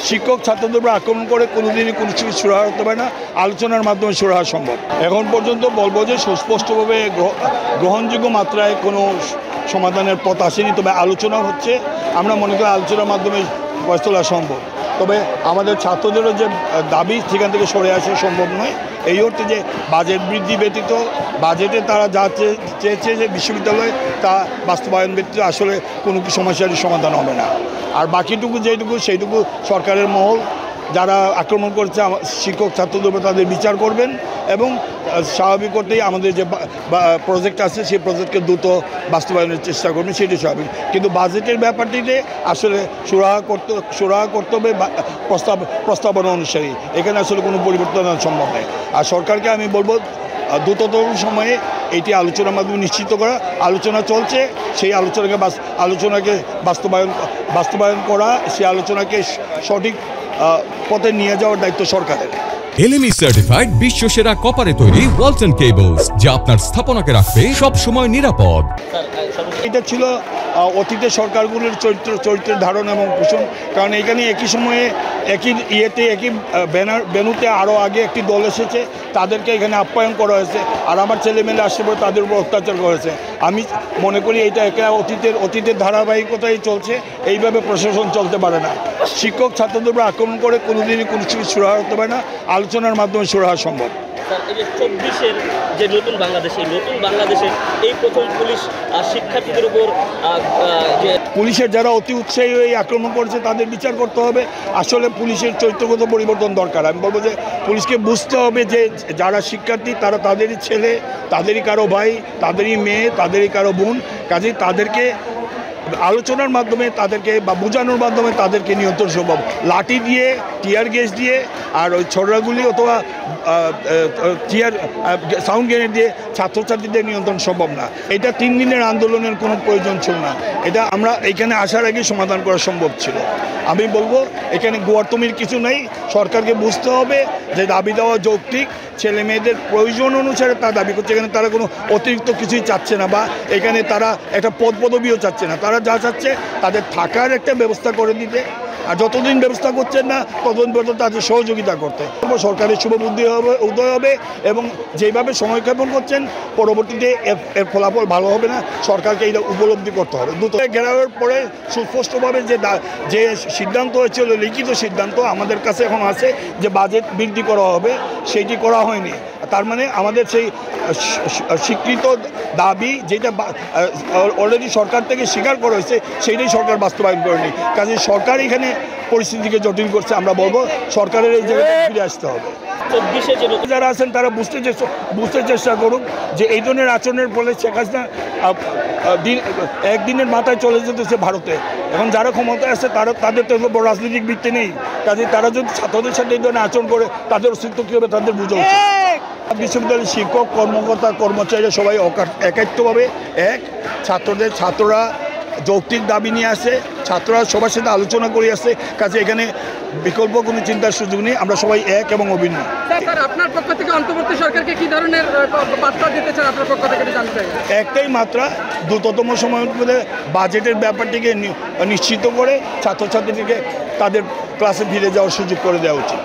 শিক্ষক ছাত্রদের উপর আক্রমণ করে কোনোদিনই কোনো কিছু সুরাহা হতে পারে না, আলোচনার মাধ্যমে সুরাহা সম্ভব। এখন পর্যন্ত বলবো যে সুস্পষ্টভাবে গ্রহণযোগ্য মাত্রায় কোনো সমাধানের পথ আসেনি, তবে আলোচনা হচ্ছে। আমরা মনে করি আলোচনার মাধ্যমে ফয়সলা সম্ভব। তবে আমাদের ছাত্রদেরও যে দাবি সেখান থেকে সরে আসা সম্ভব নয়। এই অর্থে যে বাজেট বৃদ্ধি ব্যতীত, বাজেটে তারা যা চেয়েছে যে বিশ্ববিদ্যালয়ে তা বাস্তবায়ন ব্যতীত আসলে কোনো সমস্যার সমাধান হবে না। আর বাকিটুকু যেটুকু সেইটুকু সরকারের মহল যারা আক্রমণ করছে শিক্ষক ছাত্রদের উপর তাদের বিচার করবেন এবং স্বাভাবিক করতেই আমাদের যে প্রজেক্ট আছে সেই প্রজেক্টকে দ্রুত বাস্তবায়নের চেষ্টা করবেন, সেটি স্বাভাবিক। কিন্তু বাজেটের ব্যাপারটিতে আসলে সুরাহা করতে হবে প্রস্তাবনা অনুসারে। এখানে আসলে কোনো পরিবর্তন সম্ভব নয়। আর সরকারকে আমি বলবো দ্রুততম সময়ে এটি আলোচনার মাধ্যমে নিশ্চিত করা। আলোচনা চলছে, সেই আলোচনাকে বাস্তবায়ন করা, সেই আলোচনাকে সঠিক পথে নিয়ে যাওয়ার দায়িত্ব সরকারের। এলএমই সার্টিফাইড বিশ্ব সেরা কপারে তৈরি ওয়ালটন কেবলস, যা আপনার স্থাপনাকে রাখবে সব সময় নিরাপদ। এটা ছিল অতীতের সরকারগুলোর চরিত্রের ধারণা এবং পোষণ। কারণ এখানে একই সময়ে একই বেনুতে আরও আগে একটি দল এসেছে, তাদেরকে এখানে আপ্যায়ন করা হয়েছে, আর আমার ছেলেমেয়ে আসতে পরে তাদের উপর অত্যাচার করেছে। আমি মনে করি এটা অতীতের ধারাবাহিকতাই চলছে। এইভাবে প্রশাসন চলতে পারে না। শিক্ষক ছাত্রদের উপর আক্রমণ করে কোনোদিনই কোনো কিছু সুরাহা হতে পারে না, আলোচনার মাধ্যমে সুরাহা সম্ভব। এই যে 24-এর যে নতুন বাংলাদেশের এই প্রথম পুলিশ শিক্ষার্থীদের উপর যে পুলিশের যারা অতি উৎসাহী হয়ে আক্রমণ করেছে তাদের বিচার করতে হবে। আসলে পুলিশের চরিত্রগত পরিবর্তন দরকার। আমি বলবো যে পুলিশকে বুঝতে হবে যে যারা শিক্ষার্থী তারা তাদেরই ছেলে, তাদেরই কারো ভাই, তাদেরই মেয়ে, তাদেরই কারো বোন। কাজেই তাদেরকে আলোচনার মাধ্যমে তাদেরকে বা বোঝানোর মাধ্যমে তাদেরকে নিয়ন্ত্রণ সম্ভব। লাঠি দিয়ে, টিয়ার গ্যাস দিয়ে আর ওই ছড়াগুলি অথবা সাউন্ড গ্রেনেড দিয়ে ছাত্রছাত্রীদের নিয়ন্ত্রণ সম্ভব না। এটা 3 দিনের আন্দোলনের কোনো প্রয়োজন ছিল না। এটা আমরা এখানে আসার আগে সমাধান করা সম্ভব ছিল। আমি বলবো এখানে গোয়ার্তমির কিছু নেই। সরকারকে বুঝতে হবে যে দাবি দেওয়া যৌক্তিক, ছেলে মেয়েদের প্রয়োজন অনুসারে তারা দাবি করছে। এখানে তারা কোনো অতিরিক্ত কিছুই চাচ্ছে না, বা এখানে তারা একটা পদপদবিও চাচ্ছে না। তারা যা চাচ্ছে তাদের থাকার একটা ব্যবস্থা করে দিতে, আর যতদিন ব্যবস্থা করছেন না ততদিন পর্যন্ত তাদের সহযোগিতা করতে। সরকারের শুভবুদ্ধি উদয় হবে এবং যেভাবে সময়ক্ষেপণ করছেন পরবর্তীতে এর ফলাফল ভালো হবে না। সরকারকে এটা উপলব্ধি করতে হবে। দ্রুত ঘেরাওয়ের পরে সুস্পষ্টভাবে যে সিদ্ধান্ত হয়েছিল, লিখিত সিদ্ধান্ত আমাদের কাছে এখন আছে যে বাজেট বৃদ্ধি করা হবে, সেইটি করা হয়নি। তার মানে আমাদের সেই স্বীকৃত দাবি যেটা অলরেডি সরকার থেকে স্বীকার করা হয়েছে সেইটাই সরকার বাস্তবায়ন করেনি। কাজে সরকার এখানে পরিস্থিতিকে জটিল করছে। আমরা বলবো সরকারের এই জায়গায় ফিরে আসতে হবে। যারা আছেন তারা বুঝতে চেষ্টা করুক যে এই ধরনের আচরণের ফলে শেখ হাসিনা একদিনের মাথায় চলে যেতেছে ভারতে। এখন যারা ক্ষমতায় আছে তাদের তো বড় রাজনৈতিক ভিত্তি নেই। কাজে তারা যদি ছাত্রদের সাথে এই ধরনের আচরণ করে তাদের অস্তিত্ব কী হবে তাদের বোঝা উচিত। বিশ্ববিদ্যালয়ের শিক্ষক, কর্মকর্তা, কর্মচারীরা সবাই একাত্মভাবে ছাত্ররা যৌক্তিক দাবি নিয়ে আসে, ছাত্ররা সবার সাথে আলোচনা করে আসে। কাজে এখানে বিকল্প কোনো চিন্তার সুযোগ নেই। আমরা সবাই এক এবং অভিন্ন। আপনার পক্ষ থেকে অন্তর্বর্তী সরকারকে কি ধরনের বার্তা দিতে চান আপনার পক্ষ থেকে জানতে? একটাই মাত্রা, দ্রুততম সময়ের মধ্যে বাজেটের ব্যাপারটিকে নিশ্চিত করে ছাত্রছাত্রীদেরকে তাদের ক্লাসে ফিরে যাওয়ার সুযোগ করে দেওয়া উচিত।